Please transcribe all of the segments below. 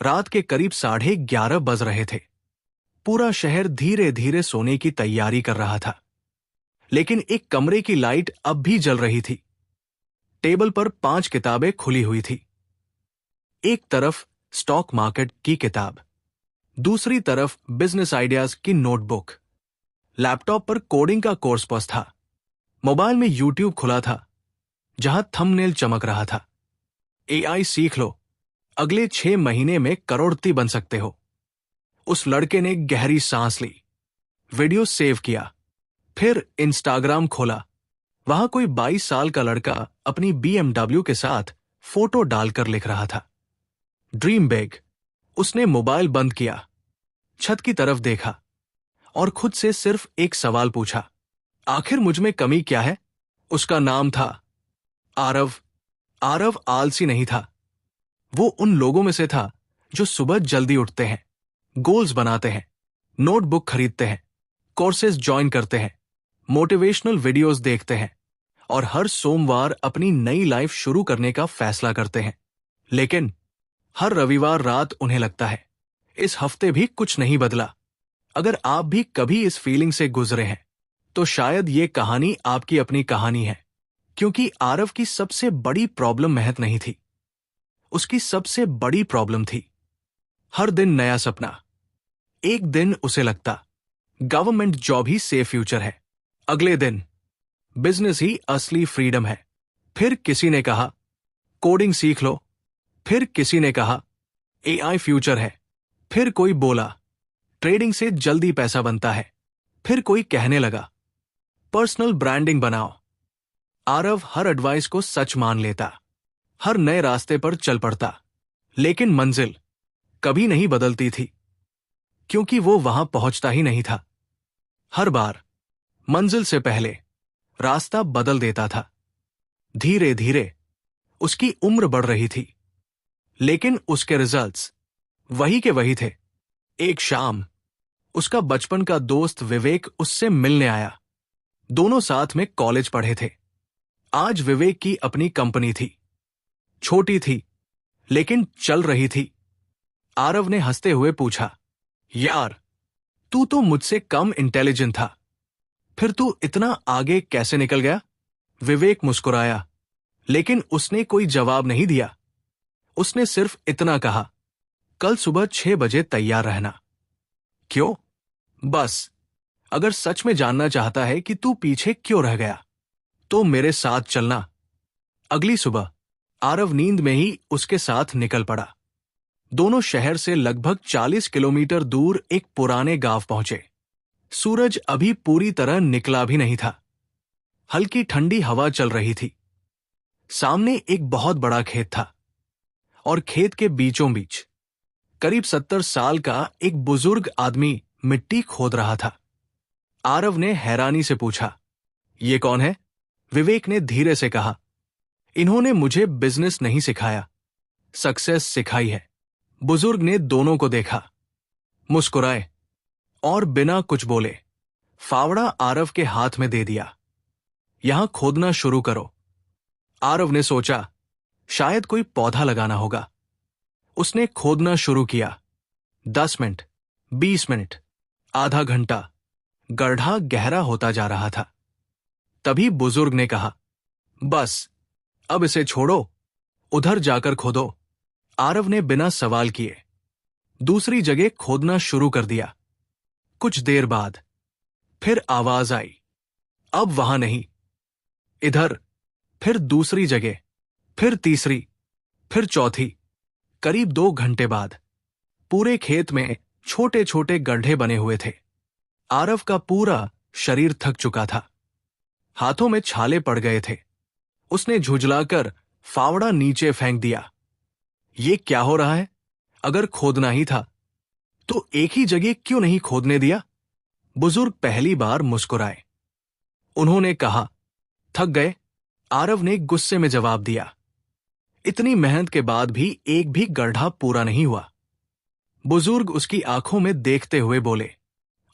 रात के करीब 11:30 बज रहे थे। पूरा शहर धीरे धीरे सोने की तैयारी कर रहा था, लेकिन एक कमरे की लाइट अब भी जल रही थी। टेबल पर 5 किताबें खुली हुई थी। एक तरफ स्टॉक मार्केट की किताब, दूसरी तरफ बिजनेस आइडियाज की नोटबुक। लैपटॉप पर कोडिंग का कोर्स पॉज था। मोबाइल में यूट्यूब खुला था, जहां थंबनेल चमक रहा था। एआई सीख लो, अगले 6 महीने में करोड़पति बन सकते हो। उस लड़के ने गहरी सांस ली, वीडियो सेव किया, फिर इंस्टाग्राम खोला। वहां कोई 22 साल का लड़का अपनी BMW के साथ फोटो डालकर लिख रहा था, ड्रीम बिग। उसने मोबाइल बंद किया, छत की तरफ देखा और खुद से सिर्फ एक सवाल पूछा, आखिर मुझ में कमी क्या है? उसका नाम था आरव। आरव आलसी नहीं था। वो उन लोगों में से था जो सुबह जल्दी उठते हैं, गोल्स बनाते हैं, नोटबुक खरीदते हैं, कोर्सेज ज्वाइन करते हैं, मोटिवेशनल वीडियोस देखते हैं और हर सोमवार अपनी नई लाइफ शुरू करने का फैसला करते हैं। लेकिन हर रविवार रात उन्हें लगता है, इस हफ्ते भी कुछ नहीं बदला। अगर आप भी कभी इस फीलिंग से गुजरे हैं, तो शायद ये कहानी आपकी अपनी कहानी है। क्योंकि आरव की सबसे बड़ी प्रॉब्लम मेहनत नहीं थी, उसकी सबसे बड़ी प्रॉब्लम थी हर दिन नया सपना। एक दिन उसे लगता गवर्नमेंट जॉब ही सेफ फ्यूचर है, अगले दिन बिजनेस ही असली फ्रीडम है। फिर किसी ने कहा कोडिंग सीख लो, फिर किसी ने कहा एआई फ्यूचर है, फिर कोई बोला ट्रेडिंग से जल्दी पैसा बनता है, फिर कोई कहने लगा पर्सनल ब्रांडिंग बनाओ। आरव हर एडवाइस को सच मान लेता, हर नए रास्ते पर चल पड़ता, लेकिन मंजिल कभी नहीं बदलती थी, क्योंकि वो वहां पहुंचता ही नहीं था। हर बार मंजिल से पहले रास्ता बदल देता था। धीरे धीरे उसकी उम्र बढ़ रही थी, लेकिन उसके रिजल्ट्स वही के वही थे। एक शाम उसका बचपन का दोस्त विवेक उससे मिलने आया। दोनों साथ में कॉलेज पढ़े थे। आज विवेक की अपनी कंपनी थी, छोटी थी लेकिन चल रही थी। आरव ने हंसते हुए पूछा, यार तू तो मुझसे कम इंटेलिजेंट था, फिर तू इतना आगे कैसे निकल गया? विवेक मुस्कुराया, लेकिन उसने कोई जवाब नहीं दिया। उसने सिर्फ इतना कहा, कल सुबह 6 बजे तैयार रहना। क्यों? बस, अगर सच में जानना चाहता है कि तू पीछे क्यों रह गया, तो मेरे साथ चलना। अगली सुबह आरव नींद में ही उसके साथ निकल पड़ा। दोनों शहर से लगभग 40 किलोमीटर दूर एक पुराने गांव पहुंचे। सूरज अभी पूरी तरह निकला भी नहीं था। हल्की ठंडी हवा चल रही थी। सामने एक बहुत बड़ा खेत था और खेत के बीचों बीच करीब 70 साल का एक बुजुर्ग आदमी मिट्टी खोद रहा था। आरव ने हैरानी से पूछा, ये कौन है? विवेक ने धीरे से कहा, इन्होंने मुझे बिजनेस नहीं सिखाया, सक्सेस सिखाई है। बुजुर्ग ने दोनों को देखा, मुस्कुराए और बिना कुछ बोले फावड़ा आरव के हाथ में दे दिया। यहां खोदना शुरू करो। आरव ने सोचा, शायद कोई पौधा लगाना होगा। उसने खोदना शुरू किया। 10 मिनट, 20 मिनट, आधा घंटा। गड्ढा गहरा होता जा रहा था। तभी बुजुर्ग ने कहा, बस अब इसे छोड़ो, उधर जाकर खोदो। आरव ने बिना सवाल किए दूसरी जगह खोदना शुरू कर दिया। कुछ देर बाद फिर आवाज आई, अब वहां नहीं, इधर। फिर दूसरी जगह, फिर तीसरी, फिर चौथी। करीब 2 घंटे बाद पूरे खेत में छोटे छोटे गड्ढे बने हुए थे। आरव का पूरा शरीर थक चुका था, हाथों में छाले पड़ गए थे। उसने झुंझलाकर फावड़ा नीचे फेंक दिया। ये क्या हो रहा है? अगर खोदना ही था तो एक ही जगह क्यों नहीं खोदने दिया? बुजुर्ग पहली बार मुस्कुराए। उन्होंने कहा, थक गए? आरव ने गुस्से में जवाब दिया। इतनी मेहनत के बाद भी एक भी गड्ढा पूरा नहीं हुआ। बुजुर्ग उसकी आंखों में देखते हुए बोले,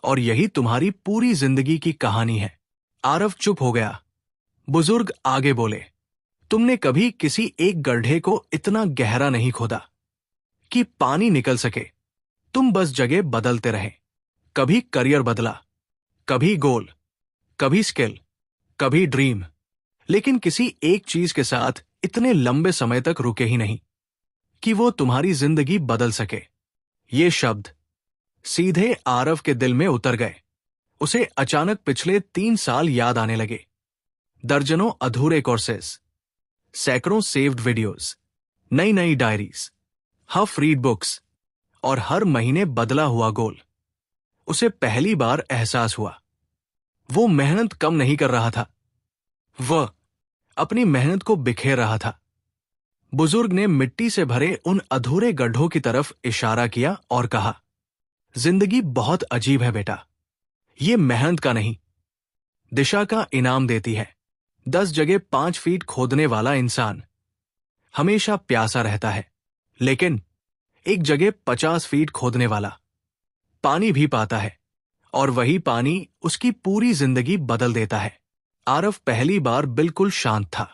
और यही तुम्हारी पूरी जिंदगी की कहानी है। आरव चुप हो गया। बुजुर्ग आगे बोले, तुमने कभी किसी एक गड्ढे को इतना गहरा नहीं खोदा। कि पानी निकल सके। तुम बस जगह बदलते रहे। कभी करियर बदला, कभी गोल, कभी स्किल, कभी ड्रीम, लेकिन किसी एक चीज के साथ इतने लंबे समय तक रुके ही नहीं कि वो तुम्हारी जिंदगी बदल सके। ये शब्द सीधे आरव के दिल में उतर गए। उसे अचानक पिछले 3 साल याद आने लगे। दर्जनों अधूरे कोर्सेस, सैकड़ों सेव्ड वीडियोस, नई नई डायरीज, हाफ रीड बुक्स और हर महीने बदला हुआ गोल। उसे पहली बार एहसास हुआ वो मेहनत कम नहीं कर रहा था, वह अपनी मेहनत को बिखेर रहा था। बुजुर्ग ने मिट्टी से भरे उन अधूरे गड्ढों की तरफ इशारा किया और कहा, जिंदगी बहुत अजीब है बेटा। ये मेहनत का नहीं, दिशा का इनाम देती है। 10 जगह 5 फीट खोदने वाला इंसान हमेशा प्यासा रहता है, लेकिन एक जगह 50 फीट खोदने वाला पानी भी पाता है, और वही पानी उसकी पूरी जिंदगी बदल देता है। आरव पहली बार बिल्कुल शांत था।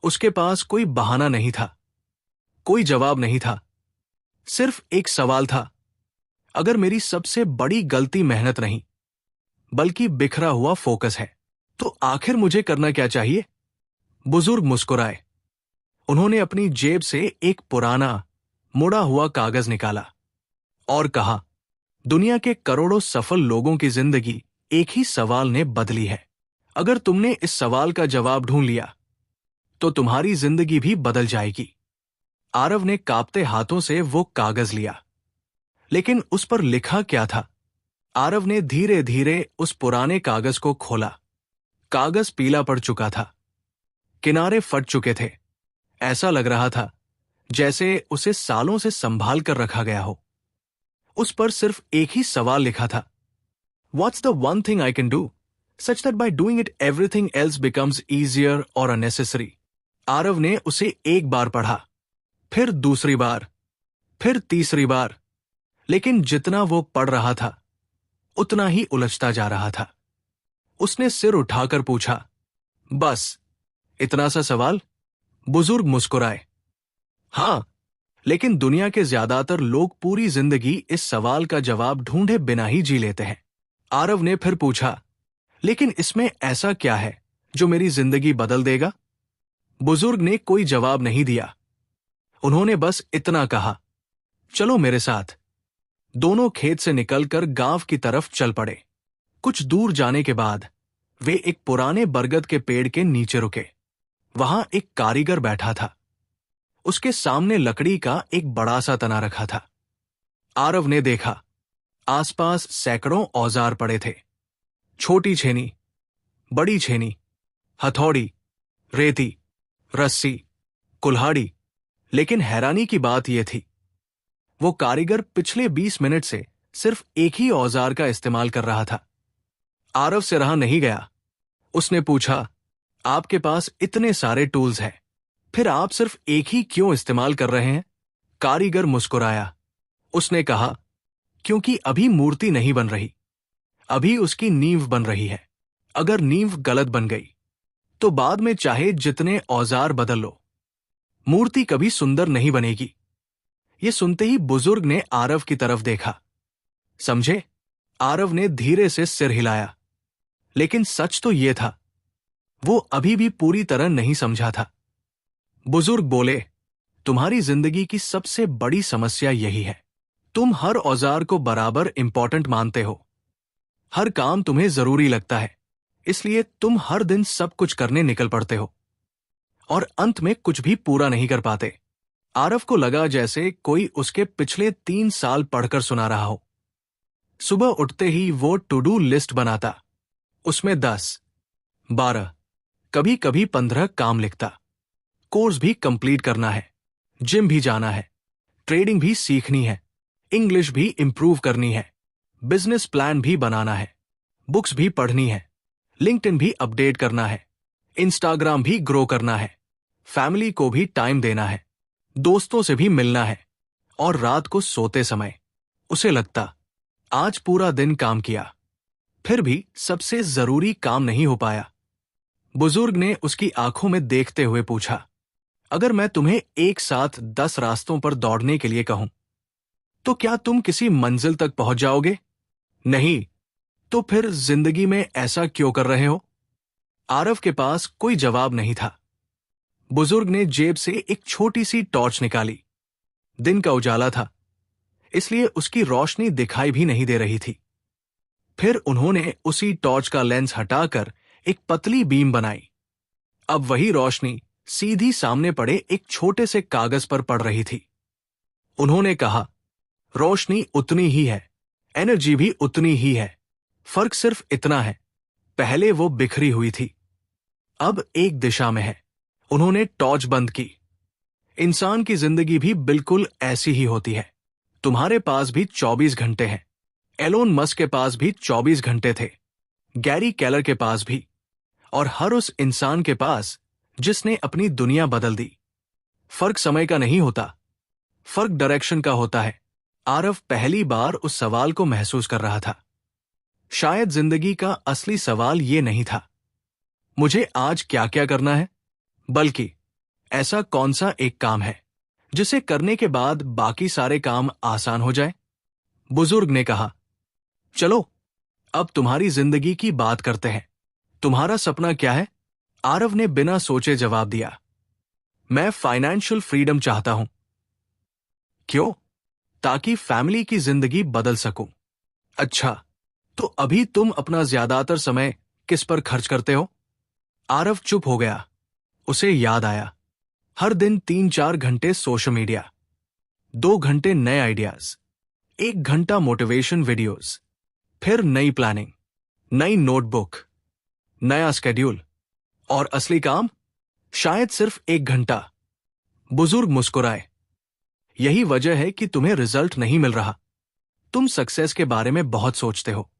उसके पास कोई बहाना नहीं था, कोई जवाब नहीं था। सिर्फ एक सवाल था, अगर मेरी सबसे बड़ी गलती मेहनत नहीं बल्कि बिखरा हुआ फोकस है, तो आखिर मुझे करना क्या चाहिए? बुजुर्ग मुस्कुराए। उन्होंने अपनी जेब से एक पुराना मुड़ा हुआ कागज निकाला और कहा, दुनिया के करोड़ों सफल लोगों की जिंदगी एक ही सवाल ने बदली है। अगर तुमने इस सवाल का जवाब ढूंढ लिया तो तुम्हारी जिंदगी भी बदल जाएगी। आरव ने कांपते हाथों से वो कागज लिया, लेकिन उस पर लिखा क्या था? आरव ने धीरे धीरे उस पुराने कागज को खोला। कागज पीला पड़ चुका था, किनारे फट चुके थे। ऐसा लग रहा था जैसे उसे सालों से संभाल कर रखा गया हो। उस पर सिर्फ एक ही सवाल लिखा था, What's the one thing I can do such that by doing it everything else becomes easier or unnecessary? Aarav ने उसे एक बार पढ़ा, फिर दूसरी बार, फिर तीसरी बार, लेकिन जितना वो पढ़ रहा था उतना ही उलझता जा रहा था। उसने सिर उठाकर पूछा, बस इतना सा सवाल? बुजुर्ग मुस्कुराए। हां, लेकिन दुनिया के ज्यादातर लोग पूरी जिंदगी इस सवाल का जवाब ढूंढे बिना ही जी लेते हैं। आरव ने फिर पूछा, लेकिन इसमें ऐसा क्या है जो मेरी जिंदगी बदल देगा? बुजुर्ग ने कोई जवाब नहीं दिया। उन्होंने बस इतना कहा, चलो मेरे साथ। दोनों खेत से निकलकर गांव की तरफ चल पड़े। कुछ दूर जाने के बाद वे एक पुराने बरगद के पेड़ के नीचे रुके। वहां एक कारीगर बैठा था। उसके सामने लकड़ी का एक बड़ा सा तना रखा था। आरव ने देखा, आसपास सैकड़ों औजार पड़े थे। छोटी छेनी, बड़ी छेनी, हथौड़ी, रेती, रस्सी, कुल्हाड़ी। लेकिन हैरानी की बात यह थी, वो कारीगर पिछले 20 मिनट से सिर्फ एक ही औजार का इस्तेमाल कर रहा था। आरव से रहा नहीं गया। उसने पूछा, आपके पास इतने सारे टूल्स हैं, फिर आप सिर्फ एक ही क्यों इस्तेमाल कर रहे हैं? कारीगर मुस्कुराया। उसने कहा, क्योंकि अभी मूर्ति नहीं बन रही, अभी उसकी नींव बन रही है। अगर नींव गलत बन गई तो बाद में चाहे जितने औजार बदल लो, मूर्ति कभी सुंदर नहीं बनेगी। ये सुनते ही बुजुर्ग ने आरव की तरफ देखा। समझे? आरव ने धीरे से सिर हिलाया। लेकिन सच तो यह था, वो अभी भी पूरी तरह नहीं समझा था। बुजुर्ग बोले, तुम्हारी जिंदगी की सबसे बड़ी समस्या यही है। तुम हर औजार को बराबर इंपॉर्टेंट मानते हो। हर काम तुम्हें जरूरी लगता है, इसलिए तुम हर दिन सब कुछ करने निकल पड़ते हो और अंत में कुछ भी पूरा नहीं कर पाते। आरव को लगा जैसे कोई उसके पिछले 3 साल पढ़कर सुना रहा हो। सुबह उठते ही वो टू डू लिस्ट बनाता। उसमें 10, 12, कभी कभी 15 काम लिखता। कोर्स भी कंप्लीट करना है, जिम भी जाना है, ट्रेडिंग भी सीखनी है, इंग्लिश भी इंप्रूव करनी है, बिजनेस प्लान भी बनाना है, बुक्स भी पढ़नी है, लिंक्डइन भी अपडेट करना है, इंस्टाग्राम भी ग्रो करना है, फैमिली को भी टाइम देना है, दोस्तों से भी मिलना है। और रात को सोते समय उसे लगता, आज पूरा दिन काम किया, फिर भी सबसे जरूरी काम नहीं हो पाया। बुजुर्ग ने उसकी आंखों में देखते हुए पूछा, अगर मैं तुम्हें एक साथ 10 रास्तों पर दौड़ने के लिए कहूं, तो क्या तुम किसी मंजिल तक पहुंच जाओगे? नहीं। तो फिर जिंदगी में ऐसा क्यों कर रहे हो? आरव के पास कोई जवाब नहीं था। बुजुर्ग ने जेब से एक छोटी सी टॉर्च निकाली। दिन का उजाला था, इसलिए उसकी रोशनी दिखाई भी नहीं दे रही थी। फिर उन्होंने उसी टॉर्च का लेंस हटाकर एक पतली बीम बनाई। अब वही रोशनी सीधी सामने पड़े एक छोटे से कागज पर पड़ रही थी। उन्होंने कहा, रोशनी उतनी ही है, एनर्जी भी उतनी ही है, फर्क सिर्फ इतना है, पहले वो बिखरी हुई थी, अब एक दिशा में है। उन्होंने टॉर्च बंद की। इंसान की जिंदगी भी बिल्कुल ऐसी ही होती है। तुम्हारे पास भी 24 घंटे हैं। एलोन मस्क के पास भी 24 घंटे थे, गैरी केलर के पास भी, और हर उस इंसान के पास जिसने अपनी दुनिया बदल दी। फर्क समय का नहीं होता, फर्क डायरेक्शन का होता है। आरव पहली बार उस सवाल को महसूस कर रहा था। शायद जिंदगी का असली सवाल ये नहीं था, मुझे आज क्या क्या करना है, बल्कि ऐसा कौन सा एक काम है जिसे करने के बाद बाकी सारे काम आसान हो जाए। बुजुर्ग ने कहा, चलो अब तुम्हारी जिंदगी की बात करते हैं। तुम्हारा सपना क्या है? आरव ने बिना सोचे जवाब दिया, मैं फाइनेंशियल फ्रीडम चाहता हूं। क्यों? ताकि फैमिली की जिंदगी बदल सकूं। अच्छा, तो अभी तुम अपना ज्यादातर समय किस पर खर्च करते हो? आरव चुप हो गया। उसे याद आया, हर दिन 3-4 घंटे सोशल मीडिया, 2 घंटे नए आइडियाज, 1 घंटा मोटिवेशन वीडियोस, फिर नई प्लानिंग, नई नोटबुक, नया स्केड्यूल, और असली काम शायद सिर्फ 1 घंटा। बुजुर्ग मुस्कुराए। यही वजह है कि तुम्हें रिजल्ट नहीं मिल रहा। तुम सक्सेस के बारे में बहुत सोचते हो,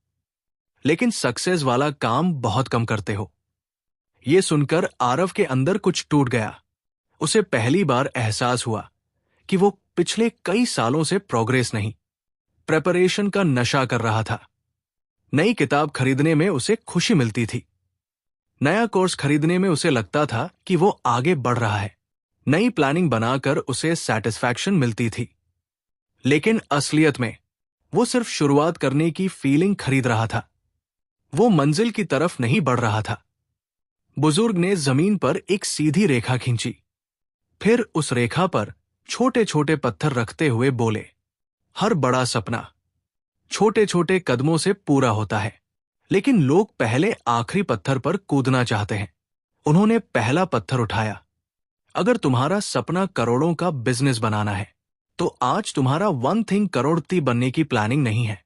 लेकिन सक्सेस वाला काम बहुत कम करते हो। यह सुनकर आरव के अंदर कुछ टूट गया। उसे पहली बार एहसास हुआ कि वो पिछले कई सालों से प्रोग्रेस नहीं, प्रेपरेशन का नशा कर रहा था। नई किताब खरीदने में उसे खुशी मिलती थी, नया कोर्स खरीदने में उसे लगता था कि वो आगे बढ़ रहा है, नई प्लानिंग बनाकर उसे सैटिस्फैक्शन मिलती थी। लेकिन असलियत में वो सिर्फ शुरुआत करने की फीलिंग खरीद रहा था, वो मंजिल की तरफ नहीं बढ़ रहा था। बुजुर्ग ने जमीन पर एक सीधी रेखा खींची, फिर उस रेखा पर छोटे छोटे पत्थर रखते हुए बोले, हर बड़ा सपना छोटे छोटे कदमों से पूरा होता है, लेकिन लोग पहले आखिरी पत्थर पर कूदना चाहते हैं। उन्होंने पहला पत्थर उठाया। अगर तुम्हारा सपना करोड़ों का बिजनेस बनाना है, तो आज तुम्हारा 1 थिंग करोड़पति बनने की प्लानिंग नहीं है।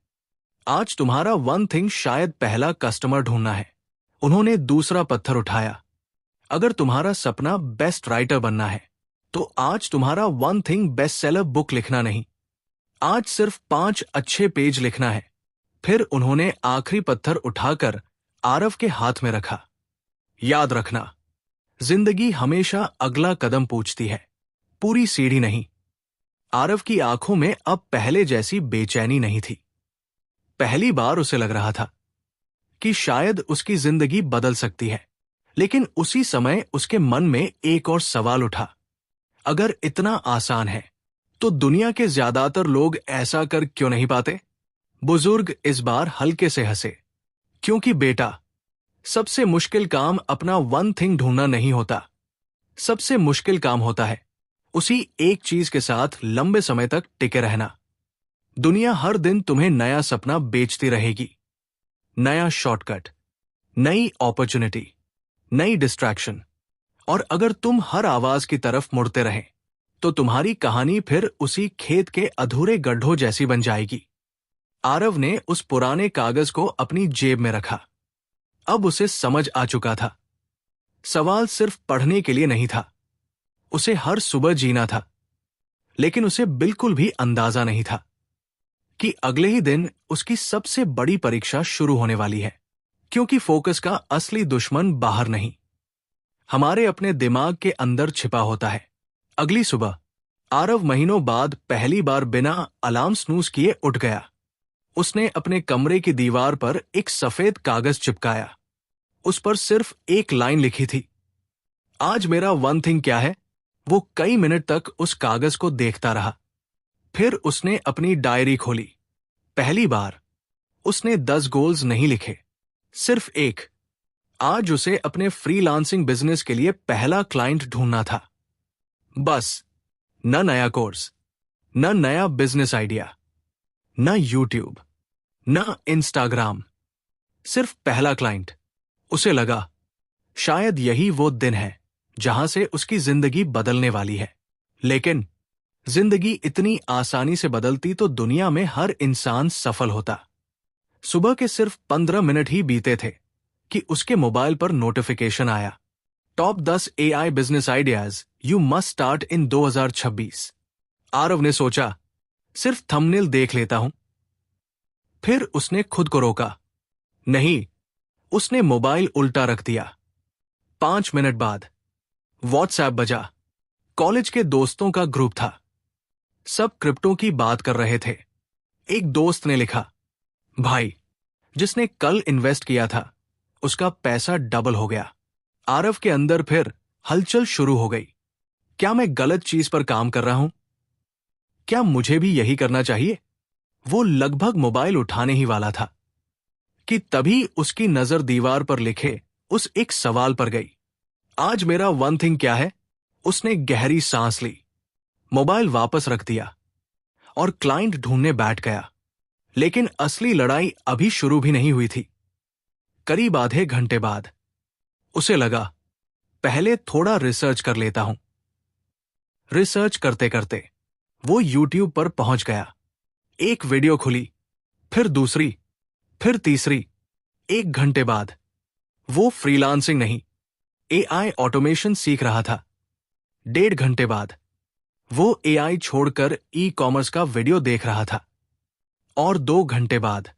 आज तुम्हारा 1 थिंग शायद पहला कस्टमर ढूंढना है। उन्होंने दूसरा पत्थर उठाया। अगर तुम्हारा सपना बेस्ट राइटर बनना है, तो आज तुम्हारा 1 थिंग बेस्ट सेलर बुक लिखना नहीं, आज सिर्फ 5 अच्छे पेज लिखना है। फिर उन्होंने आखिरी पत्थर उठाकर आरव के हाथ में रखा। याद रखना, जिंदगी हमेशा अगला कदम पूछती है, पूरी सीढ़ी नहीं। आरव की आंखों में अब पहले जैसी बेचैनी नहीं थी। पहली बार उसे लग रहा था कि शायद उसकी जिंदगी बदल सकती है, लेकिन उसी समय उसके मन में एक और सवाल उठा, अगर इतना आसान है तो दुनिया के ज्यादातर लोग ऐसा कर क्यों नहीं पाते? बुजुर्ग इस बार हल्के से हंसे, क्योंकि बेटा, सबसे मुश्किल काम अपना 1 थिंग ढूंढना नहीं होता। सबसे मुश्किल काम होता है उसी एक चीज के साथ लंबे समय तक टिके रहना। दुनिया हर दिन तुम्हें नया सपना बेचती रहेगी, नया शॉर्टकट, नई अपॉर्चुनिटी, नई डिस्ट्रैक्शन, और अगर तुम हर आवाज की तरफ मुड़ते रहे, तो तुम्हारी कहानी फिर उसी खेत के अधूरे गड्ढों जैसी बन जाएगी। आरव ने उस पुराने कागज को अपनी जेब में रखा। अब उसे समझ आ चुका था, सवाल सिर्फ पढ़ने के लिए नहीं था, उसे हर सुबह जीना था। लेकिन उसे बिल्कुल भी अंदाजा नहीं था कि अगले ही दिन उसकी सबसे बड़ी परीक्षा शुरू होने वाली है, क्योंकि फोकस का असली दुश्मन बाहर नहीं, हमारे अपने दिमाग के अंदर छिपा होता है। अगली सुबह आरव महीनों बाद पहली बार बिना अलार्म स्नूज किए उठ गया। उसने अपने कमरे की दीवार पर एक सफेद कागज चिपकाया। उस पर सिर्फ एक लाइन लिखी थी, आज मेरा 1 थिंग क्या है? वो कई मिनट तक उस कागज को देखता रहा। फिर उसने अपनी डायरी खोली। पहली बार उसने 10 गोल्स नहीं लिखे, सिर्फ एक। आज उसे अपने फ्रीलांसिंग बिजनेस के लिए पहला क्लाइंट ढूंढना था। बस, न नया कोर्स, न नया बिजनेस आइडिया, न यूट्यूब, न इंस्टाग्राम, सिर्फ पहला क्लाइंट। उसे लगा शायद यही वो दिन है जहां से उसकी जिंदगी बदलने वाली है। लेकिन जिंदगी इतनी आसानी से बदलती तो दुनिया में हर इंसान सफल होता। सुबह के सिर्फ 15 मिनट ही बीते थे कि उसके मोबाइल पर नोटिफिकेशन आया, top 10 AI business ideas you must start in 2026। Aarav ने सोचा, सिर्फ थंबनेल देख लेता हूं। फिर उसने खुद को रोका। नहीं, उसने मोबाइल उल्टा रख दिया। 5 मिनट बाद व्हाट्सएप बजा। कॉलेज के दोस्तों का ग्रुप था। सब क्रिप्टो की बात कर रहे थे। एक दोस्त ने लिखा, भाई, जिसने कल इन्वेस्ट किया था उसका पैसा डबल हो गया। आरव के अंदर फिर हलचल शुरू हो गई। क्या मैं गलत चीज पर काम कर रहा हूं? क्या मुझे भी यही करना चाहिए? वो लगभग मोबाइल उठाने ही वाला था कि तभी उसकी नजर दीवार पर लिखे उस एक सवाल पर गई। आज मेरा वन थिंग क्या है? उसने गहरी सांस ली, मोबाइल वापस रख दिया और क्लाइंट ढूंढने बैठ गया। लेकिन असली लड़ाई अभी शुरू भी नहीं हुई थी। करीब आधे घंटे बाद उसे लगा, पहले थोड़ा रिसर्च कर लेता हूं। रिसर्च करते करते वो यूट्यूब पर पहुंच गया। एक वीडियो खुली, फिर दूसरी, फिर तीसरी। 1 घंटे बाद वो फ्रीलांसिंग नहीं, एआई ऑटोमेशन सीख रहा था। 1.5 घंटे बाद वो एआई छोड़कर ई कॉमर्स का वीडियो देख रहा था। और 2 घंटे बाद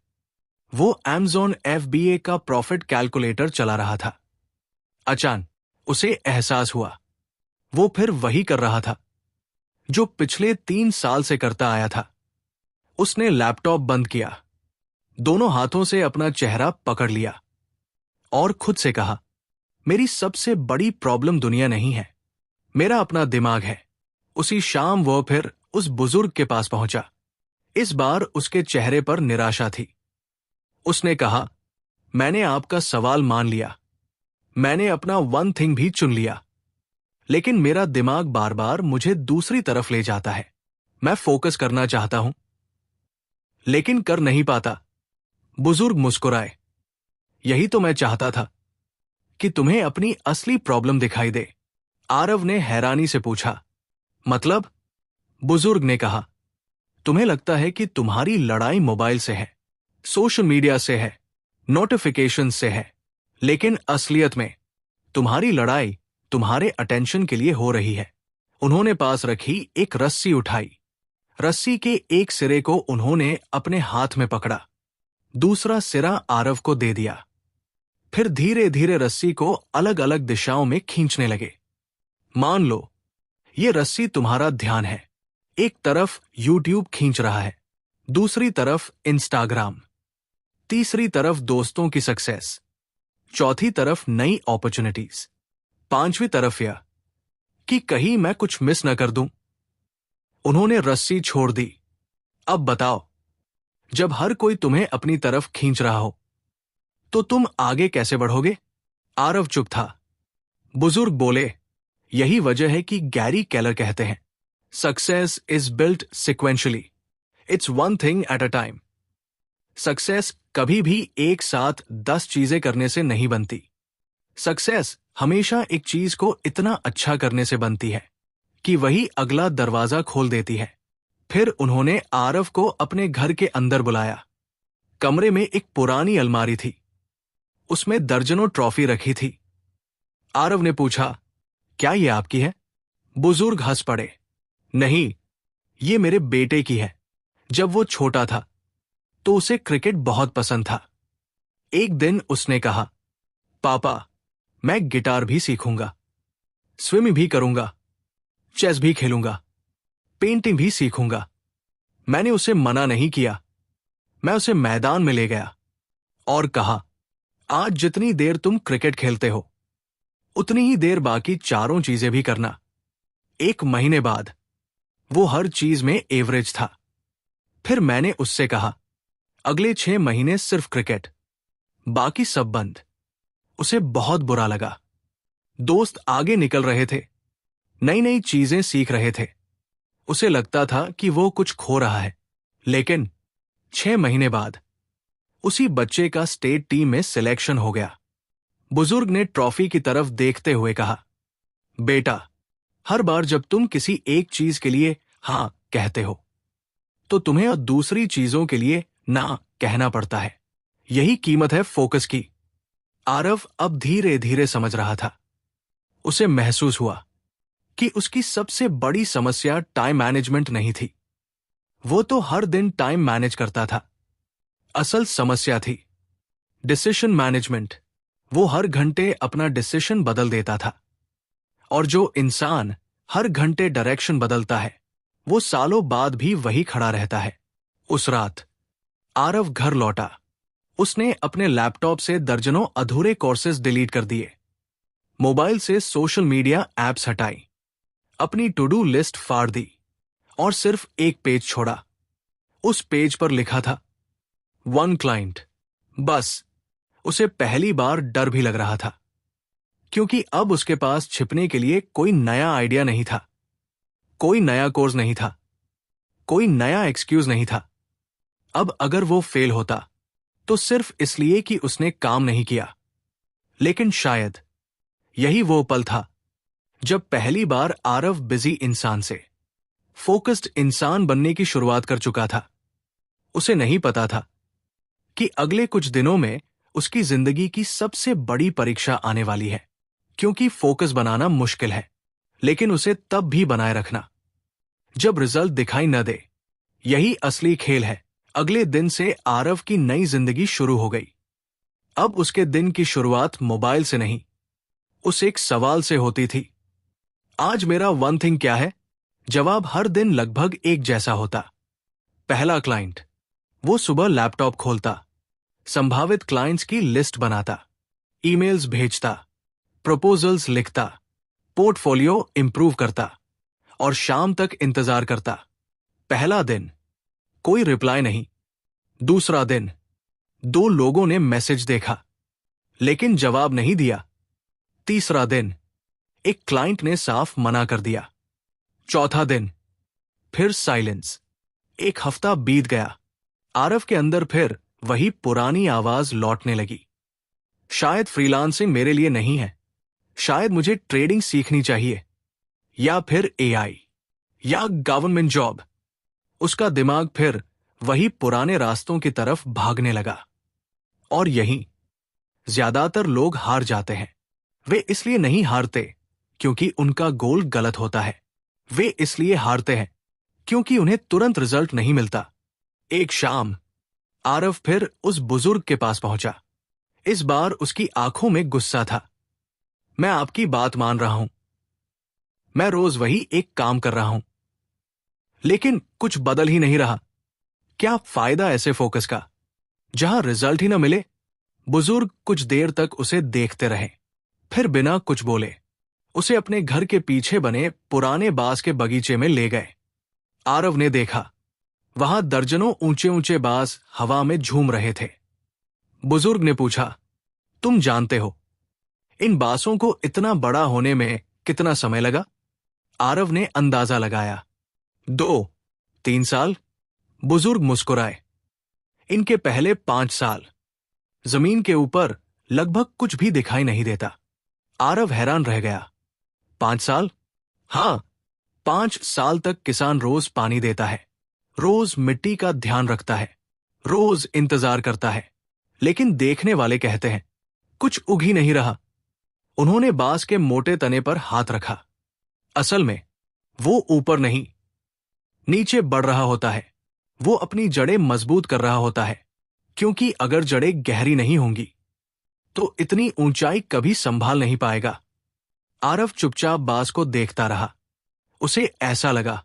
वो Amazon FBA का प्रॉफिट कैलकुलेटर चला रहा था। अचानक उसे एहसास हुआ, वो फिर वही कर रहा था जो पिछले 3 साल से करता आया था। उसने लैपटॉप बंद किया, दोनों हाथों से अपना चेहरा पकड़ लिया और खुद से कहा, मेरी सबसे बड़ी प्रॉब्लम दुनिया नहीं है, मेरा अपना दिमाग है। उसी शाम वो फिर उस बुजुर्ग के पास पहुंचा। इस बार उसके चेहरे पर निराशा थी। उसने कहा, मैंने आपका सवाल मान लिया, मैंने अपना वन थिंग भी चुन लिया, लेकिन मेरा दिमाग बार बार मुझे दूसरी तरफ ले जाता है। मैं फोकस करना चाहता हूं, लेकिन कर नहीं पाता। बुजुर्ग मुस्कुराए। यही तो मैं चाहता था कि तुम्हें अपनी असली प्रॉब्लम दिखाई दे। आरव ने हैरानी से पूछा, मतलब? बुजुर्ग ने कहा, तुम्हें लगता है कि तुम्हारी लड़ाई मोबाइल से है, सोशल मीडिया से है, नोटिफिकेशन से है, लेकिन असलियत में तुम्हारी लड़ाई तुम्हारे अटेंशन के लिए हो रही है। उन्होंने पास रखी एक रस्सी उठाई। रस्सी के एक सिरे को उन्होंने अपने हाथ में पकड़ा, दूसरा सिरा आरव को दे दिया। फिर धीरे धीरे रस्सी को अलग अलग दिशाओं में खींचने लगे। मान लो ये रस्सी तुम्हारा ध्यान है। एक तरफ यूट्यूब खींच रहा है, दूसरी तरफ इंस्टाग्राम, तीसरी तरफ दोस्तों की सक्सेस, चौथी तरफ नई अपॉर्चुनिटीज, पांचवी तरफ यह कि कहीं मैं कुछ मिस न कर दूं। उन्होंने रस्सी छोड़ दी। अब बताओ, जब हर कोई तुम्हें अपनी तरफ खींच रहा हो तो तुम आगे कैसे बढ़ोगे? आरव चुप था। बुजुर्ग बोले, यही वजह है कि गैरी केलर कहते हैं, success is built sequentially, it's one thing at a time. Success कभी भी एक साथ 10 चीजें करने से नहीं बनती। सक्सेस हमेशा एक चीज को इतना अच्छा करने से बनती है कि वही अगला दरवाजा खोल देती है। फिर उन्होंने आरव को अपने घर के अंदर बुलाया। कमरे में एक पुरानी अलमारी थी, उसमें दर्जनों ट्रॉफी रखी थी। आरव ने पूछा, क्या ये आपकी है? बुजुर्ग हंस पड़े। नहीं, ये मेरे बेटे की है। जब वो छोटा था तो उसे क्रिकेट बहुत पसंद था। एक दिन उसने कहा, पापा, मैं गिटार भी सीखूंगा, स्विमिंग भी करूंगा, चेस भी खेलूंगा, पेंटिंग भी सीखूंगा। मैंने उसे मना नहीं किया। मैं उसे मैदान में ले गया और कहा, आज जितनी देर तुम क्रिकेट खेलते हो उतनी ही देर बाकी चारों चीजें भी करना। 1 महीने बाद वो हर चीज में एवरेज था। फिर मैंने उससे कहा, अगले 6 महीने सिर्फ क्रिकेट, बाकी सब बंद। उसे बहुत बुरा लगा। दोस्त आगे निकल रहे थे, नई नई चीजें सीख रहे थे। उसे लगता था कि वो कुछ खो रहा है। लेकिन 6 महीने बाद उसी बच्चे का स्टेट टीम में सिलेक्शन हो गया। बुजुर्ग ने ट्रॉफी की तरफ देखते हुए कहा, बेटा, हर बार जब तुम किसी एक चीज के लिए हां कहते हो तो तुम्हें और दूसरी चीजों के लिए ना कहना पड़ता है। यही कीमत है फोकस की। आरव अब धीरे धीरे समझ रहा था। उसे महसूस हुआ कि उसकी सबसे बड़ी समस्या टाइम मैनेजमेंट नहीं थी। वो तो हर दिन टाइम मैनेज करता था। असल समस्या थी डिसीजन मैनेजमेंट। वो हर घंटे अपना डिसीजन बदल देता था। और जो इंसान हर घंटे डायरेक्शन बदलता है वो सालों बाद भी वही खड़ा रहता है। उस रात आरव घर लौटा। उसने अपने लैपटॉप से दर्जनों अधूरे कोर्सेज डिलीट कर दिए, मोबाइल से सोशल मीडिया एप्स हटाई, अपनी टू डू लिस्ट फाड़ दी और सिर्फ एक पेज छोड़ा। उस पेज पर लिखा था 1 क्लाइंट। बस। उसे पहली बार डर भी लग रहा था, क्योंकि अब उसके पास छिपने के लिए कोई नया आइडिया नहीं था, कोई नया कोर्स नहीं था, कोई नया एक्सक्यूज नहीं था। अब अगर वो फेल होता तो सिर्फ इसलिए कि उसने काम नहीं किया। लेकिन शायद यही वो पल था जब पहली बार आरव बिजी इंसान से फोकस्ड इंसान बनने की शुरुआत कर चुका था। उसे नहीं पता था कि अगले कुछ दिनों में उसकी जिंदगी की सबसे बड़ी परीक्षा आने वाली है, क्योंकि फोकस बनाना मुश्किल है, लेकिन उसे तब भी बनाए रखना जब रिजल्ट दिखाई न दे। यही असली खेल है। अगले दिन से आरव की नई जिंदगी शुरू हो गई। अब उसके दिन की शुरुआत मोबाइल से नहीं, उस एक सवाल से होती थी, आज मेरा 1 थिंग क्या है? जवाब हर दिन लगभग एक जैसा होता। पहला क्लाइंट। वो सुबह लैपटॉप खोलता, संभावित क्लाइंट्स की लिस्ट बनाता, ईमेल्स भेजता, प्रपोजल्स लिखता, पोर्टफोलियो इंप्रूव करता और शाम तक इंतजार करता। पहला दिन, कोई रिप्लाई नहीं। दूसरा दिन, 2 लोगों ने मैसेज देखा लेकिन जवाब नहीं दिया। तीसरा दिन, एक क्लाइंट ने साफ मना कर दिया। चौथा दिन, फिर साइलेंस। 1 हफ्ता बीत गया। आरव के अंदर फिर वही पुरानी आवाज लौटने लगी, शायद फ्रीलांसिंग मेरे लिए नहीं है, शायद मुझे ट्रेडिंग सीखनी चाहिए, या फिर एआई, या गवर्नमेंट जॉब। उसका दिमाग फिर वही पुराने रास्तों की तरफ भागने लगा। और यही ज्यादातर लोग हार जाते हैं। वे इसलिए नहीं हारते क्योंकि उनका गोल गलत होता है, वे इसलिए हारते हैं क्योंकि उन्हें तुरंत रिजल्ट नहीं मिलता। एक शाम आरव फिर उस बुजुर्ग के पास पहुंचा। इस बार उसकी आंखों में गुस्सा था। मैं आपकी बात मान रहा हूं, मैं रोज वही एक काम कर रहा हूं, लेकिन कुछ बदल ही नहीं रहा। क्या फायदा ऐसे फोकस का जहां रिजल्ट ही न मिले? बुजुर्ग कुछ देर तक उसे देखते रहे, फिर बिना कुछ बोले उसे अपने घर के पीछे बने पुराने बांस के बगीचे में ले गए। आरव ने देखा, वहां दर्जनों ऊंचे ऊंचे बांस हवा में झूम रहे थे। बुजुर्ग ने पूछा, तुम जानते हो इन बांसों को इतना बड़ा होने में कितना समय लगा? आरव ने अंदाजा लगाया, 2-3 साल। बुजुर्ग मुस्कुराए, इनके पहले 5 साल। जमीन के ऊपर लगभग कुछ भी दिखाई नहीं देता। आरव हैरान रह गया, 5 साल? हां, 5 साल तक किसान रोज पानी देता है, रोज मिट्टी का ध्यान रखता है, रोज इंतजार करता है, लेकिन देखने वाले कहते हैं कुछ उग ही नहीं रहा। उन्होंने बांस के मोटे तने पर हाथ रखा। असल में वो ऊपर नहीं, नीचे बढ़ रहा होता है। वो अपनी जड़ें मजबूत कर रहा होता है, क्योंकि अगर जड़ें गहरी नहीं होंगी तो इतनी ऊंचाई कभी संभाल नहीं पाएगा। आरव चुपचाप बांस को देखता रहा। उसे ऐसा लगा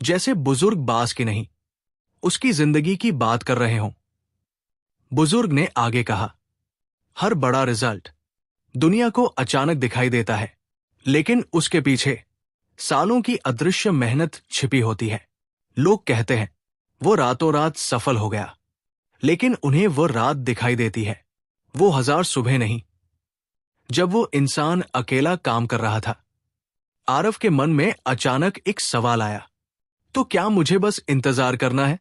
जैसे बुजुर्ग बांस की नहीं, उसकी जिंदगी की बात कर रहे हों। बुजुर्ग ने आगे कहा, हर बड़ा रिजल्ट दुनिया को अचानक दिखाई देता है, लेकिन उसके पीछे सालों की अदृश्य मेहनत छिपी होती है। लोग कहते हैं वो रातों रात सफल हो गया, लेकिन उन्हें वो रात दिखाई देती है, वो 1000 सुबह नहीं, जब वो इंसान अकेला काम कर रहा था। आरव के मन में अचानक एक सवाल आया, तो क्या मुझे बस इंतजार करना है?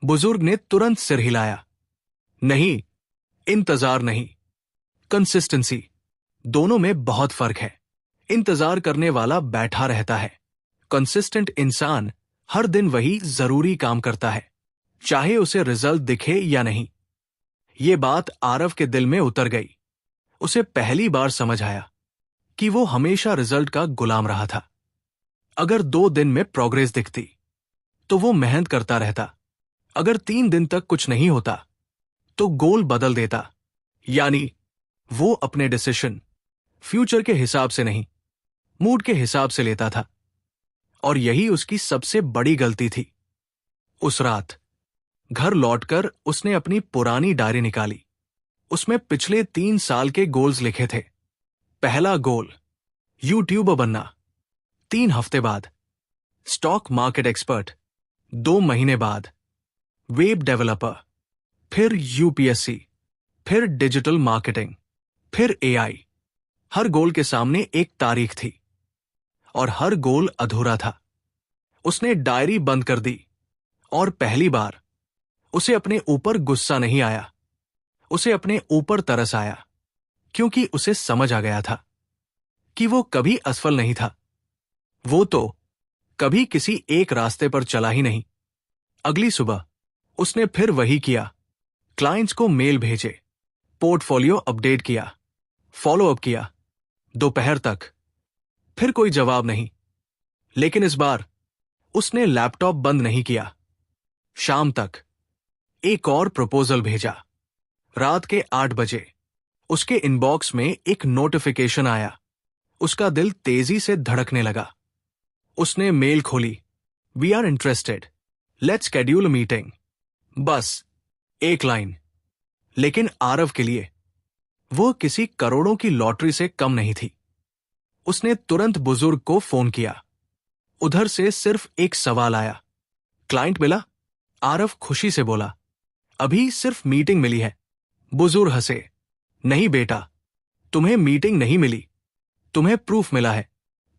बुजुर्ग ने तुरंत सिर हिलाया, नहीं, इंतजार नहीं, कंसिस्टेंसी। दोनों में बहुत फर्क है। इंतजार करने वाला बैठा रहता है, कंसिस्टेंट इंसान हर दिन वही जरूरी काम करता है, चाहे उसे रिजल्ट दिखे या नहीं। ये बात आरव के दिल में उतर गई। उसे पहली बार समझ आया कि वो हमेशा रिजल्ट का गुलाम रहा था। अगर 2 दिन में प्रोग्रेस दिखती तो वो मेहनत करता रहता, अगर 3 दिन तक कुछ नहीं होता तो गोल बदल देता। यानी वो अपने डिसीजन फ्यूचर के हिसाब से नहीं, मूड के हिसाब से लेता था। और यही उसकी सबसे बड़ी गलती थी। उस रात घर लौटकर उसने अपनी पुरानी डायरी निकाली। उसमें पिछले 3 साल के गोल्स लिखे थे। पहला गोल, यूट्यूबर बनना। 3 हफ्ते बाद स्टॉक मार्केट एक्सपर्ट। 2 महीने बाद वेब डेवलपर। फिर यूपीएससी, फिर डिजिटल मार्केटिंग, फिर एआई। हर गोल के सामने एक तारीख थी और हर गोल अधूरा था। उसने डायरी बंद कर दी और पहली बार उसे अपने ऊपर गुस्सा नहीं आया, उसे अपने ऊपर तरस आया, क्योंकि उसे समझ आ गया था कि वो कभी असफल नहीं था। वो तो कभी किसी एक रास्ते पर चला ही नहीं। अगली सुबह उसने फिर वही किया। क्लाइंट्स को मेल भेजे, पोर्टफोलियो अपडेट किया, फॉलो अप किया। दोपहर तक फिर कोई जवाब नहीं। लेकिन इस बार उसने लैपटॉप बंद नहीं किया। शाम तक एक और प्रपोजल भेजा। रात के 8 बजे उसके इनबॉक्स में एक नोटिफिकेशन आया। उसका दिल तेजी से धड़कने लगा। उसने मेल खोली, we are interested, let's schedule meeting. बस एक लाइन। लेकिन आरव के लिए वो किसी करोड़ों की लॉटरी से कम नहीं थी। उसने तुरंत बुजुर्ग को फोन किया। उधर से सिर्फ एक सवाल आया, क्लाइंट मिला? आरव खुशी से बोला, अभी सिर्फ मीटिंग मिली है। बुजुर्ग हंसे, नहीं बेटा, तुम्हें मीटिंग नहीं मिली, तुम्हें प्रूफ मिला है।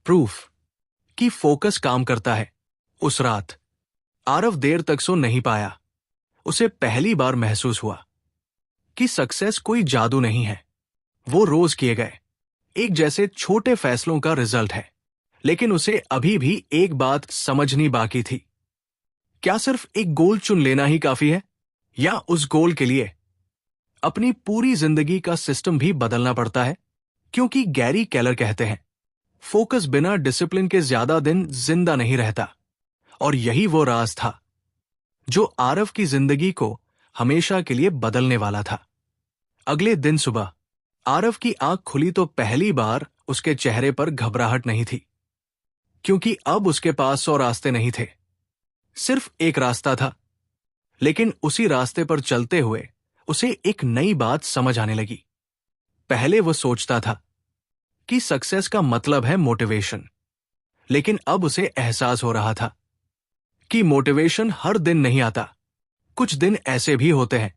प्रूफ कि फोकस काम करता है। उस रात आरव देर तक सो नहीं पाया। उसे पहली बार महसूस हुआ कि सक्सेस कोई जादू नहीं है, वो रोज किए गए एक जैसे छोटे फैसलों का रिजल्ट है। लेकिन उसे अभी भी एक बात समझनी बाकी थी, क्या सिर्फ एक गोल चुन लेना ही काफी है, या उस गोल के लिए अपनी पूरी जिंदगी का सिस्टम भी बदलना पड़ता है? क्योंकि गैरी केलर कहते हैं, फोकस बिना डिसिप्लिन के ज्यादा दिन जिंदा नहीं रहता। और यही वो राज था जो आरव की जिंदगी को हमेशा के लिए बदलने वाला था। अगले दिन सुबह आरव की आंख खुली तो पहली बार उसके चेहरे पर घबराहट नहीं थी, क्योंकि अब उसके पास 100 रास्ते नहीं थे, सिर्फ एक रास्ता था। लेकिन उसी रास्ते पर चलते हुए उसे एक नई बात समझ आने लगी। पहले वो सोचता था कि सक्सेस का मतलब है मोटिवेशन, लेकिन अब उसे एहसास हो रहा था कि मोटिवेशन हर दिन नहीं आता। कुछ दिन ऐसे भी होते हैं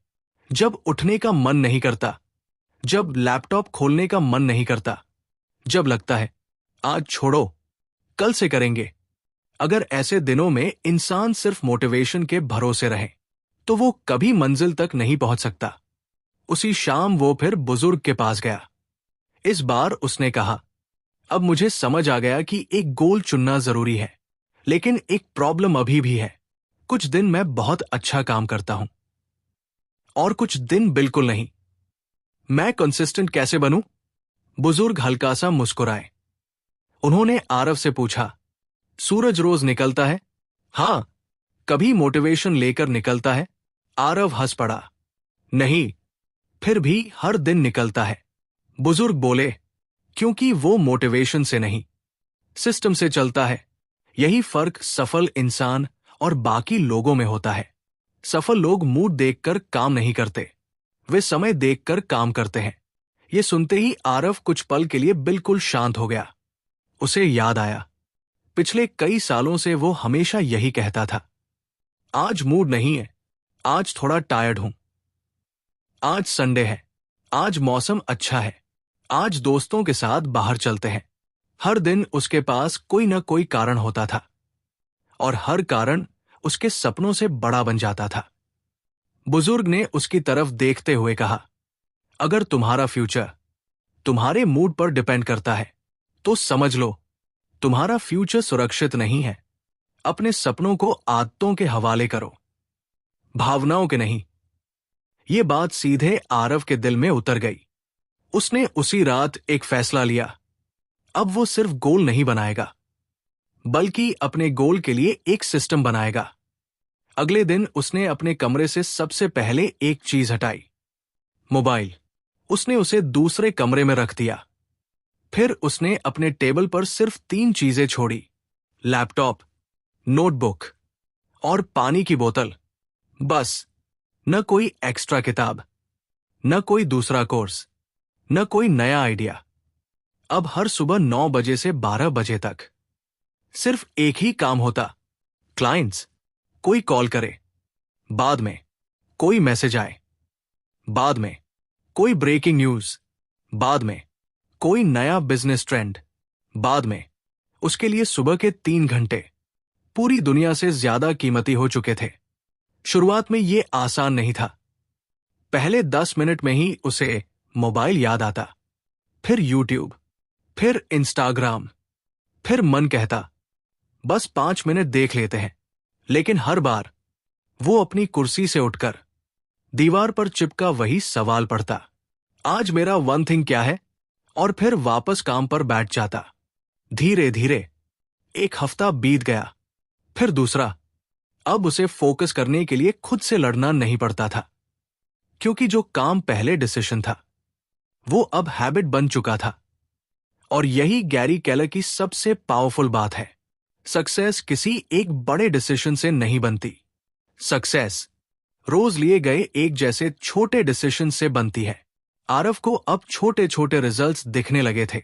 जब उठने का मन नहीं करता, जब लैपटॉप खोलने का मन नहीं करता, जब लगता है आज छोड़ो, कल से करेंगे। अगर ऐसे दिनों में इंसान सिर्फ मोटिवेशन के भरोसे रहे तो वो कभी मंजिल तक नहीं पहुंच सकता। उसी शाम वो फिर बुजुर्ग के पास गया। इस बार उसने कहा, अब मुझे समझ आ गया कि एक गोल चुनना जरूरी है, लेकिन एक प्रॉब्लम अभी भी है। कुछ दिन मैं बहुत अच्छा काम करता हूं और कुछ दिन बिल्कुल नहीं। मैं कंसिस्टेंट कैसे बनूं? बुजुर्ग हल्का सा मुस्कुराए। उन्होंने आरव से पूछा, सूरज रोज निकलता है? हां। कभी मोटिवेशन लेकर निकलता है? आरव हंस पड़ा, नहीं, फिर भी हर दिन निकलता है। बुजुर्ग बोले, क्योंकि वो मोटिवेशन से नहीं, सिस्टम से चलता है। यही फर्क सफल इंसान और बाकी लोगों में होता है। सफल लोग मूड देखकर काम नहीं करते, वे समय देखकर काम करते हैं। ये सुनते ही आरव कुछ पल के लिए बिल्कुल शांत हो गया। उसे याद आया, पिछले कई सालों से वो हमेशा यही कहता था, आज मूड नहीं है, आज थोड़ा टायर्ड हूं, आज संडे है, आज मौसम अच्छा है, आज दोस्तों के साथ बाहर चलते हैं। हर दिन उसके पास कोई न कोई कारण होता था और हर कारण उसके सपनों से बड़ा बन जाता था। बुजुर्ग ने उसकी तरफ देखते हुए कहा, अगर तुम्हारा फ्यूचर तुम्हारे मूड पर डिपेंड करता है तो समझ लो तुम्हारा फ्यूचर सुरक्षित नहीं है। अपने सपनों को आदतों के हवाले करो, भावनाओं के नहीं। ये बात सीधे आरव के दिल में उतर गई। उसने उसी रात एक फैसला लिया। अब वो सिर्फ गोल नहीं बनाएगा, बल्कि अपने गोल के लिए एक सिस्टम बनाएगा। अगले दिन उसने अपने कमरे से सबसे पहले एक चीज हटाई, मोबाइल। उसने उसे दूसरे कमरे में रख दिया। फिर उसने अपने टेबल पर सिर्फ 3 चीजें छोड़ी, लैपटॉप, नोटबुक और पानी की बोतल। बस। न कोई एक्स्ट्रा किताब, न कोई दूसरा कोर्स, न कोई नया आइडिया। अब हर सुबह 9 बजे से 12 बजे तक सिर्फ एक ही काम होता, क्लाइंट्स, कोई कॉल करे, बाद में कोई मैसेज आए, बाद में कोई ब्रेकिंग न्यूज, बाद में कोई नया बिजनेस ट्रेंड, बाद में। उसके लिए सुबह के 3 घंटे पूरी दुनिया से ज्यादा कीमती हो चुके थे। शुरुआत में यह आसान नहीं था। पहले 10 मिनट में ही उसे मोबाइल याद आता, फिर यूट्यूब, फिर इंस्टाग्राम, फिर मन कहता बस 5 मिनट देख लेते हैं। लेकिन हर बार वो अपनी कुर्सी से उठकर दीवार पर चिपका वही सवाल पढ़ता, आज मेरा वन थिंग क्या है, और फिर वापस काम पर बैठ जाता। धीरे धीरे एक हफ्ता बीत गया, फिर दूसरा। अब उसे फोकस करने के लिए खुद से लड़ना नहीं पड़ता था, क्योंकि जो काम पहले डिसीजन था वो अब हैबिट बन चुका था। और यही गैरी केलर की सबसे पावरफुल बात है, सक्सेस किसी एक बड़े डिसीजन से नहीं बनती। सक्सेस रोज लिए गए एक जैसे छोटे डिसीजन से बनती है। आरव को अब छोटे छोटे रिजल्ट्स दिखने लगे थे।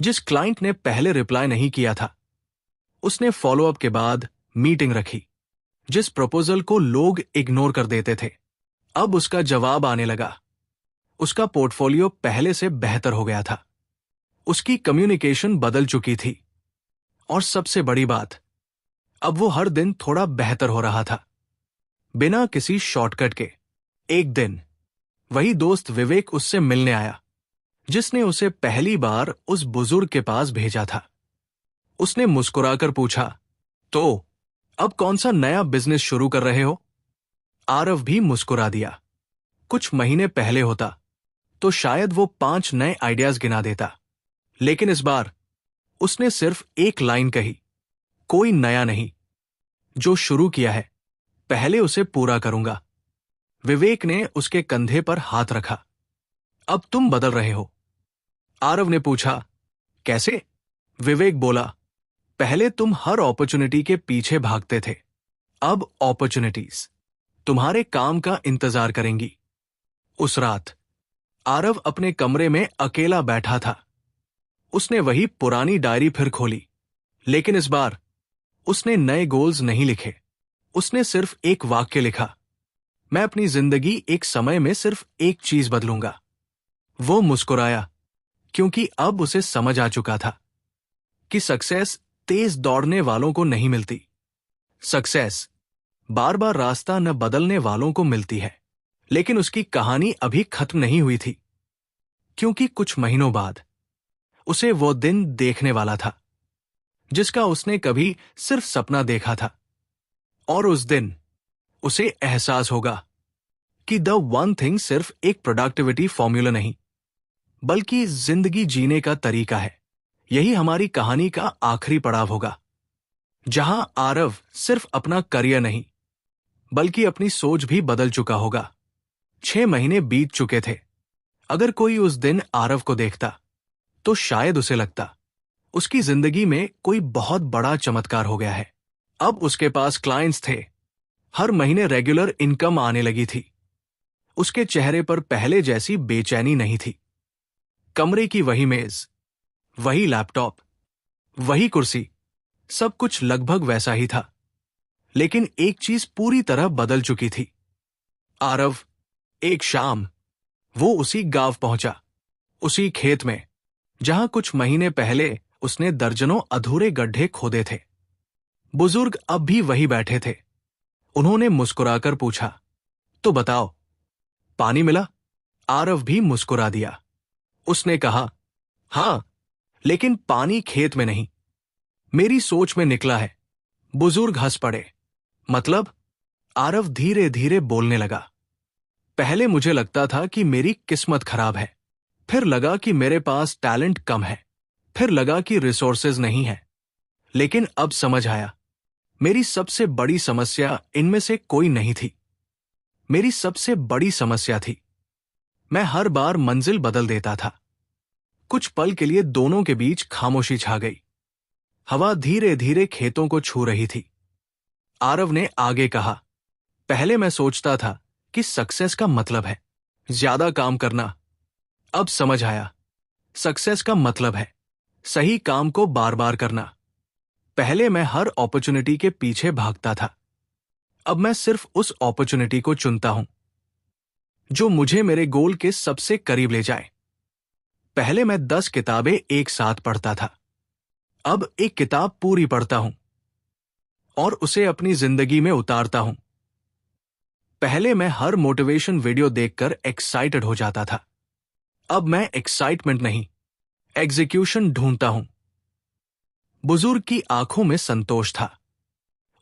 जिस क्लाइंट ने पहले रिप्लाई नहीं किया था, उसने फॉलोअप के बाद मीटिंग रखी। जिस प्रपोजल को लोग इग्नोर कर देते थे, अब उसका जवाब आने लगा। उसका पोर्टफोलियो पहले से बेहतर हो गया था। उसकी कम्युनिकेशन बदल चुकी थी। और सबसे बड़ी बात, अब वो हर दिन थोड़ा बेहतर हो रहा था, बिना किसी शॉर्टकट के। एक दिन वही दोस्त विवेक उससे मिलने आया, जिसने उसे पहली बार उस बुजुर्ग के पास भेजा था। उसने मुस्कुराकर पूछा, तो अब कौन सा नया बिजनेस शुरू कर रहे हो? आरव भी मुस्कुरा दिया। कुछ महीने पहले होता तो शायद वो 5 नए आइडियाज गिना देता, लेकिन इस बार उसने सिर्फ एक लाइन कही, कोई नया नहीं, जो शुरू किया है पहले उसे पूरा करूंगा। विवेक ने उसके कंधे पर हाथ रखा। अब तुम बदल रहे हो। आरव ने पूछा, कैसे? विवेक बोला, पहले तुम हर अपॉर्चुनिटी के पीछे भागते थे, अब अपॉर्चुनिटीज तुम्हारे काम का इंतजार करेंगी। उस रात आरव अपने कमरे में अकेला बैठा था। उसने वही पुरानी डायरी फिर खोली, लेकिन इस बार उसने नए गोल्स नहीं लिखे। उसने सिर्फ एक वाक्य लिखा, मैं अपनी जिंदगी एक समय में सिर्फ एक चीज बदलूंगा। वो मुस्कुराया, क्योंकि अब उसे समझ आ चुका था कि सक्सेस तेज दौड़ने वालों को नहीं मिलती। सक्सेस बार बार रास्ता न बदलने वालों को मिलती है। लेकिन उसकी कहानी अभी खत्म नहीं हुई थी, क्योंकि कुछ महीनों बाद उसे वो दिन देखने वाला था जिसका उसने कभी सिर्फ सपना देखा था। और उस दिन उसे एहसास होगा कि द वन थिंग सिर्फ एक प्रोडक्टिविटी फॉर्मूला नहीं, बल्कि जिंदगी जीने का तरीका है। यही हमारी कहानी का आखिरी पड़ाव होगा, जहां आरव सिर्फ अपना करियर नहीं, बल्कि अपनी सोच भी बदल चुका होगा। 6 महीने बीत चुके थे। अगर कोई उस दिन आरव को देखता तो शायद उसे लगता उसकी जिंदगी में कोई बहुत बड़ा चमत्कार हो गया है। अब उसके पास क्लाइंट्स थे, हर महीने रेगुलर इनकम आने लगी थी। उसके चेहरे पर पहले जैसी बेचैनी नहीं थी। कमरे की वही मेज, वही लैपटॉप, वही कुर्सी, सब कुछ लगभग वैसा ही था, लेकिन एक चीज पूरी तरह बदल चुकी थी। आरव, एक शाम वो उसी गांव पहुंचा, उसी खेत में जहां कुछ महीने पहले उसने दर्जनों अधूरे गड्ढे खोदे थे। बुजुर्ग अब भी वही बैठे थे। उन्होंने मुस्कुराकर पूछा, तो बताओ, पानी मिला? आरव भी मुस्कुरा दिया। उसने कहा, हां, लेकिन पानी खेत में नहीं, मेरी सोच में निकला है। बुजुर्ग हंस पड़े। मतलब? आरव धीरे धीरे बोलने लगा। पहले मुझे लगता था कि मेरी किस्मत खराब है, फिर लगा कि मेरे पास टैलेंट कम है, फिर लगा कि रिसोर्सेज नहीं है, लेकिन अब समझ आया, मेरी सबसे बड़ी समस्या इनमें से कोई नहीं थी। मेरी सबसे बड़ी समस्या थी, मैं हर बार मंजिल बदल देता था। कुछ पल के लिए दोनों के बीच खामोशी छा गई। हवा धीरे धीरे खेतों को छू रही थी। आरव ने आगे कहा, पहले मैं सोचता था कि सक्सेस का मतलब है ज्यादा काम करना। अब समझ आया, सक्सेस का मतलब है सही काम को बार बार करना। पहले मैं हर अपॉर्चुनिटी के पीछे भागता था, अब मैं सिर्फ उस अपॉर्चुनिटी को चुनता हूं जो मुझे मेरे गोल के सबसे करीब ले जाए। पहले मैं 10 किताबें एक साथ पढ़ता था, अब एक किताब पूरी पढ़ता हूं और उसे अपनी जिंदगी में उतारता हूं। पहले मैं हर मोटिवेशन वीडियो देखकर एक्साइटेड हो जाता था, अब मैं एक्साइटमेंट नहीं, एग्जीक्यूशन ढूंढता हूं। बुजुर्ग की आंखों में संतोष था।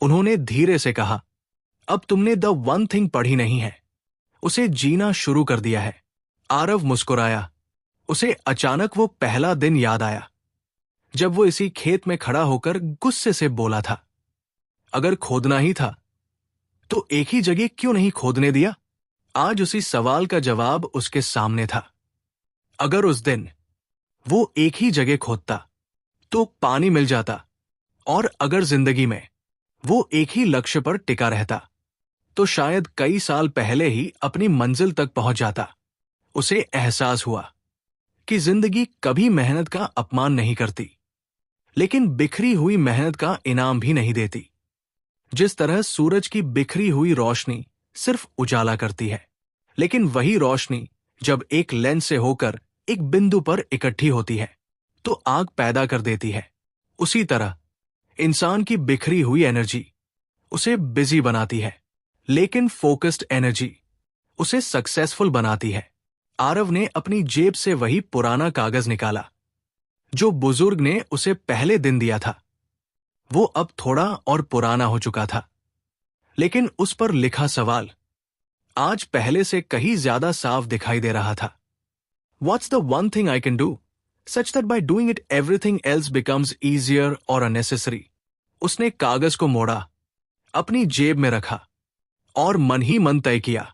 उन्होंने धीरे से कहा, अब तुमने द वन थिंग पढ़ी नहीं है, उसे जीना शुरू कर दिया है। आरव मुस्कुराया। उसे अचानक वो पहला दिन याद आया जब वो इसी खेत में खड़ा होकर गुस्से से बोला था, अगर खोदना ही था तो एक ही जगह क्यों नहीं खोदने दिया? आज उसी सवाल का जवाब उसके सामने था। अगर उस दिन वो एक ही जगह खोदता तो पानी मिल जाता, और अगर जिंदगी में वो एक ही लक्ष्य पर टिका रहता तो शायद कई साल पहले ही अपनी मंजिल तक पहुंच जाता। उसे एहसास हुआ कि जिंदगी कभी मेहनत का अपमान नहीं करती, लेकिन बिखरी हुई मेहनत का इनाम भी नहीं देती। जिस तरह सूरज की बिखरी हुई रोशनी सिर्फ उजाला करती है, लेकिन वही रोशनी जब एक लेंस से होकर एक बिंदु पर इकट्ठी होती है तो आग पैदा कर देती है, उसी तरह इंसान की बिखरी हुई एनर्जी उसे बिजी बनाती है, लेकिन फोकस्ड एनर्जी उसे सक्सेसफुल बनाती है। आरव ने अपनी जेब से वही पुराना कागज निकाला जो बुजुर्ग ने उसे पहले दिन दिया था। वो अब थोड़ा और पुराना हो चुका था, लेकिन उस पर लिखा सवाल आज पहले से कहीं ज्यादा साफ दिखाई दे रहा था। What's the one thing I can do such that by doing it everything else becomes easier or unnecessary? उसने कागज को मोड़ा, अपनी जेब में रखा और मन ही मन तय किया,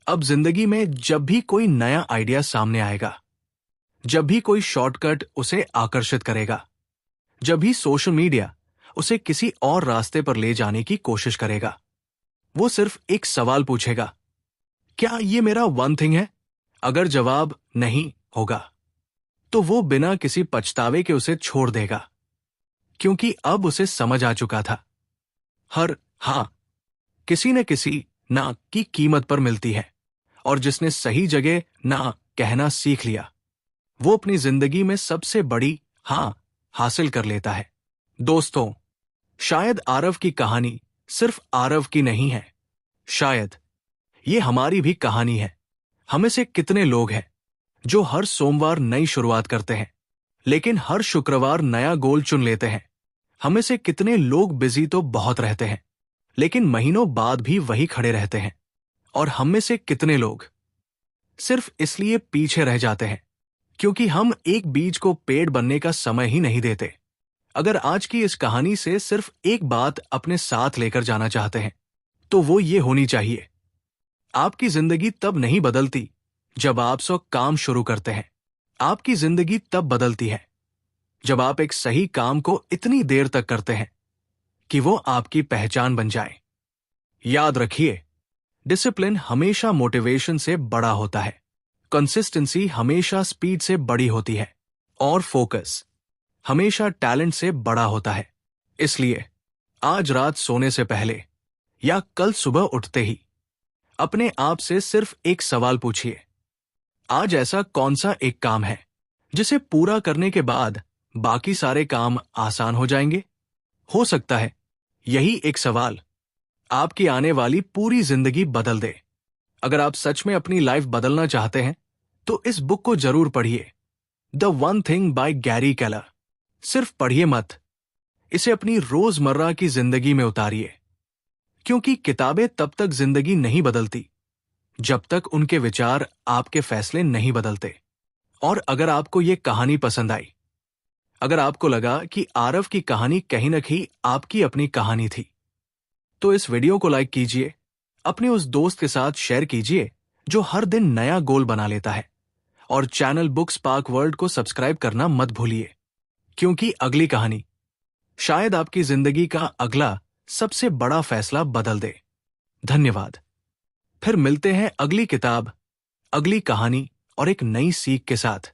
अब जिंदगी में जब भी कोई नया आइडिया सामने आएगा, जब भी कोई शॉर्टकट उसे आकर्षित करेगा, जब भी सोशल मीडिया उसे किसी और रास्ते पर ले जाने की कोशिश करेगा, वो सिर्फ एक सवाल पूछेगा, क्या ये मेरा वन थिंग है? अगर जवाब नहीं होगा तो वो बिना किसी पछतावे के उसे छोड़ देगा, क्योंकि अब उसे समझ आ चुका था हर हां किसी न किसी ना की कीमत पर मिलती है, और जिसने सही जगह ना कहना सीख लिया वो अपनी जिंदगी में सबसे बड़ी हां हासिल कर लेता है। दोस्तों, शायद आरव की कहानी सिर्फ आरव की नहीं है, शायद ये हमारी भी कहानी है। हमें से कितने लोग हैं जो हर सोमवार नई शुरुआत करते हैं, लेकिन हर शुक्रवार नया गोल चुन लेते हैं। हमें से कितने लोग बिजी तो बहुत रहते हैं, लेकिन महीनों बाद भी वही खड़े रहते हैं। और हम में से कितने लोग सिर्फ इसलिए पीछे रह जाते हैं क्योंकि हम एक बीज को पेड़ बनने का समय ही नहीं देते। अगर आज की इस कहानी से सिर्फ एक बात अपने साथ लेकर जाना चाहते हैं तो वो ये होनी चाहिए, आपकी जिंदगी तब नहीं बदलती जब आप काम शुरू करते हैं, आपकी जिंदगी तब बदलती है जब आप एक सही काम को इतनी देर तक करते हैं कि वो आपकी पहचान बन जाए। याद रखिए, डिसिप्लिन हमेशा मोटिवेशन से बड़ा होता है, कंसिस्टेंसी हमेशा स्पीड से बड़ी होती है, और फोकस हमेशा टैलेंट से बड़ा होता है। इसलिए आज रात सोने से पहले या कल सुबह उठते ही अपने आप से सिर्फ एक सवाल पूछिए, आज ऐसा कौन सा एक काम है जिसे पूरा करने के बाद बाकी सारे काम आसान हो जाएंगे। हो सकता है यही एक सवाल आपकी आने वाली पूरी जिंदगी बदल दे। अगर आप सच में अपनी लाइफ बदलना चाहते हैं तो इस बुक को जरूर पढ़िए, the one thing by Gary Keller. सिर्फ पढ़िए मत, इसे अपनी रोजमर्रा की जिंदगी में उतारिए, क्योंकि किताबें तब तक जिंदगी नहीं बदलती जब तक उनके विचार आपके फैसले नहीं बदलते। और अगर आपको ये कहानी पसंद आई, अगर आपको लगा कि आरव की कहानी कहीं न कहीं आपकी अपनी कहानी थी, तो इस वीडियो को लाइक कीजिए, अपने उस दोस्त के साथ शेयर कीजिए जो हर दिन नया गोल बना लेता है, और चैनल बुक स्पार्क वर्ल्ड को सब्सक्राइब करना मत भूलिए, क्योंकि अगली कहानी शायद आपकी जिंदगी का अगला सबसे बड़ा फैसला बदल दे। धन्यवाद। फिर मिलते हैं अगली किताब, अगली कहानी और एक नई सीख के साथ।